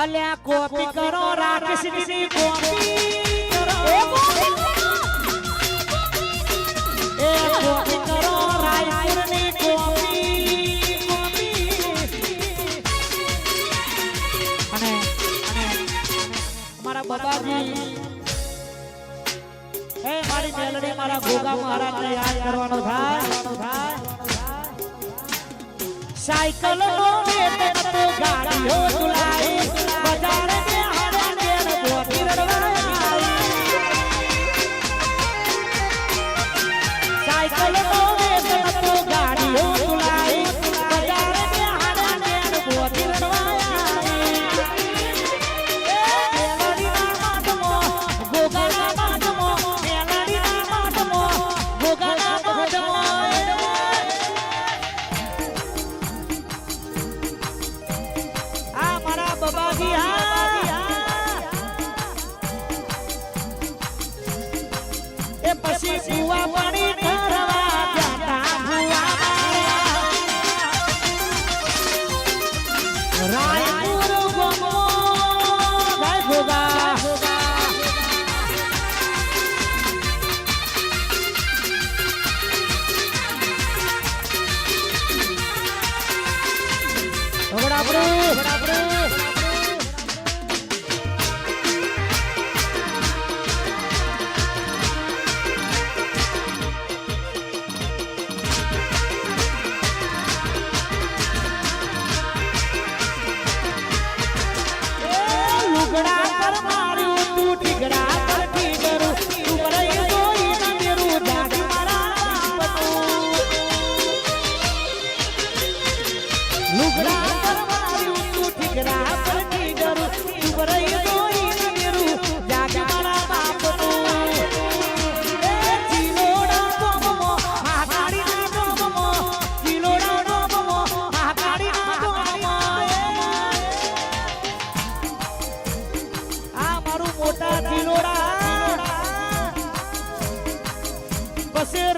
અલ્યા કોપી કરો રાકેશની કોપી કરો એ કોપી કરો રાયપુરની કોપી અને મારા બાબાજી એ મારી મેલડી મારા ગોગા મહારાજને યાદ કરવાનો થાય સાયકલ નો વેત તો ગાડીઓ ચલાઈ બજાર મે હારા દેર બોતી રડવાઈ સાયકલ નો વેત તો ગાડીઓ ચલાઈ બજાર મે હારા દેર બોતી રડવાઈ એ મેલડી ના માટમો ગોગા ના માટમો મેલડી ના માટમો ગોગા ના માટમો બાબાજી એ પછી કુવા પાણી કરવા જાતા રાયપુર ગમો ગાય ગોગા બરાબર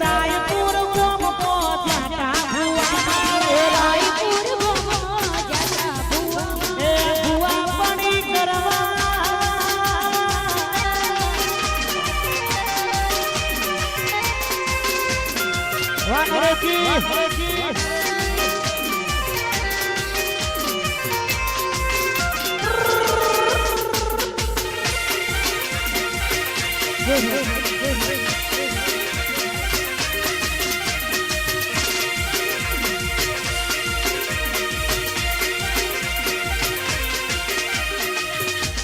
રાયપુર ગોમ કો જાતા ભુવા રાયપુર ગોમ કો જાતા ભુવા એ ભુવા પાણી કરવા વાનરેજી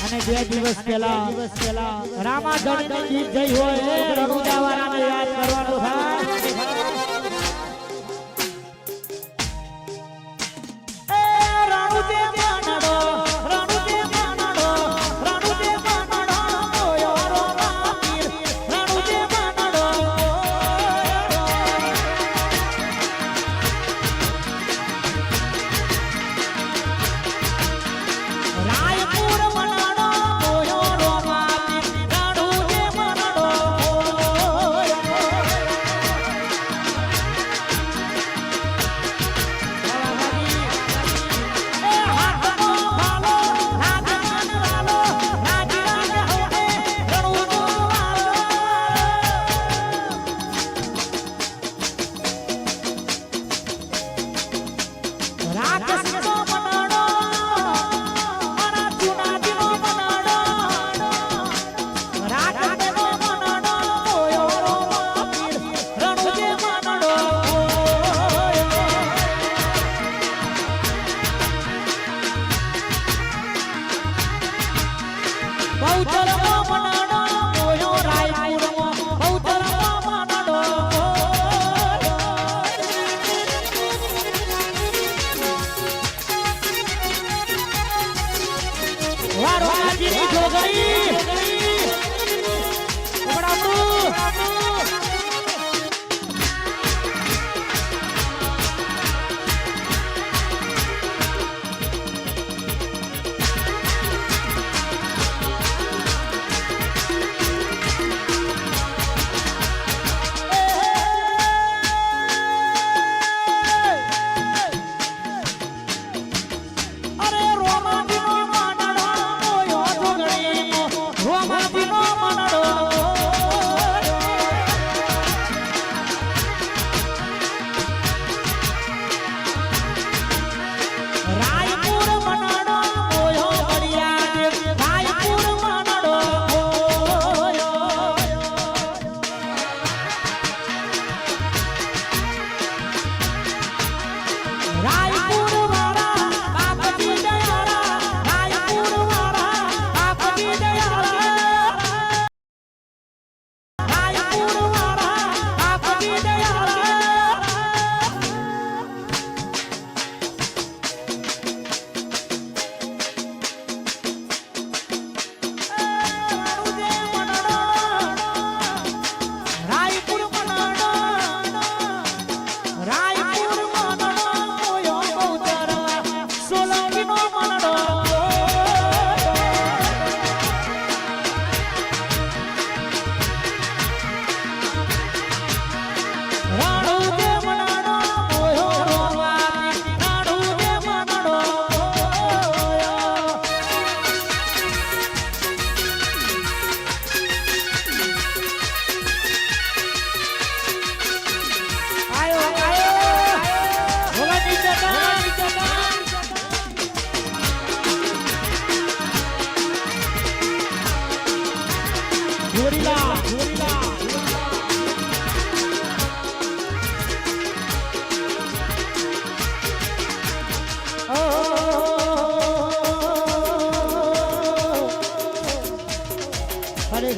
અને 2 દિવસ પહેલા રામાધણીની ગીત જઈ હોય રણુજાવાળાને યાદ કરવાનું થાય એ રણુજે માનડો રણુજે માનડો રણુજે માનડો ઓયો રોમા પીર રણુજે માનડો રાયપુર મનાડો ઓયો રોમા પીર રણુજે માનડો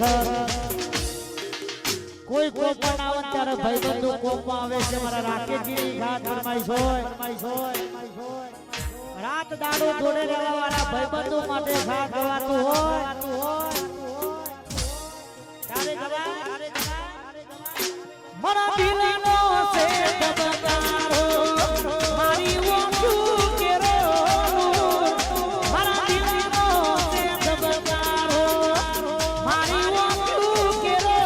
ઘર કોઈ કોપણ આવે ત્યારે ભાઈબંધો કોપમાં આવે છે મારા રાકેશજીની ઘાટ ફરમાઈશ હોય રાત દાડો જોડે રહેવા વાળા ભાઈબંધો માટે ઘાટ ગવાતું હોય ત્યારે મારા દિલનો છે દબકારો મારી ઓઠું કેરો મારા દિલનો છે દબકારો મારી ઓઠું કેરો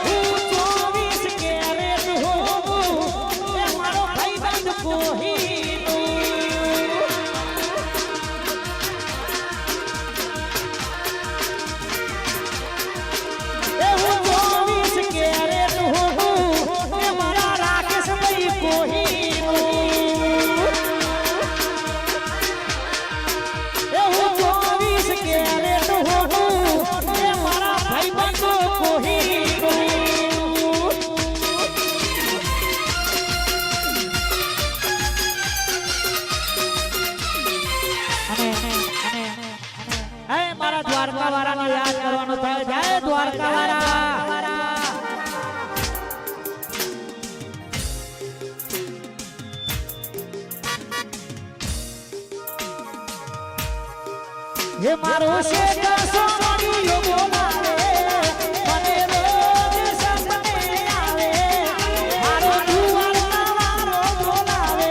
હું 24 કેરેટ હું એ મારો ભાઈબંધ કોહીનો એ હું 24 કેરેટ હું એ મારા રાકેશભાઈ કોહીનો એ હું 24 કેરેટ હું એ મારા ભાઈબંધ કોહીનો અને મારા દ્વારકા વાળાને યાદ કરવાનું થાય જય દ્વારકા વાળા હે મારો શેઠ સોનીયો બોલાવે મને રોજ સપને આવે મારો દ્વારકા વાળો બોલાવે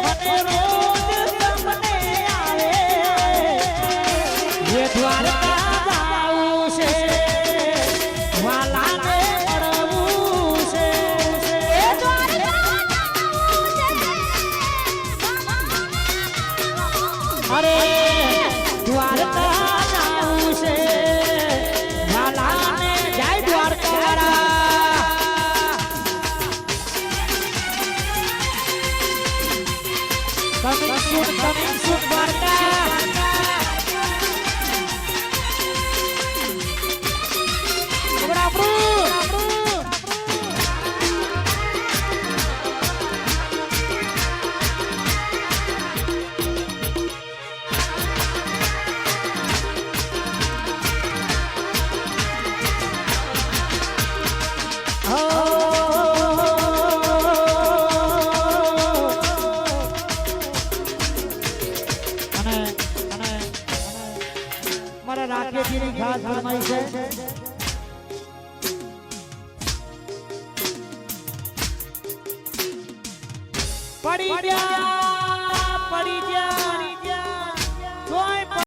મને રોજ સપને આવે હે દ્વારકા જાવું છે વાલાને મળવું છે હે દ્વારકા અરે દ્વારકા જાવું છે વાલાને જય દ્વારકા વાળા કમિંગ સૂન દ્વારકા મારા રાકેશજીની ખાસ ફરમાઈશ છે પડી જા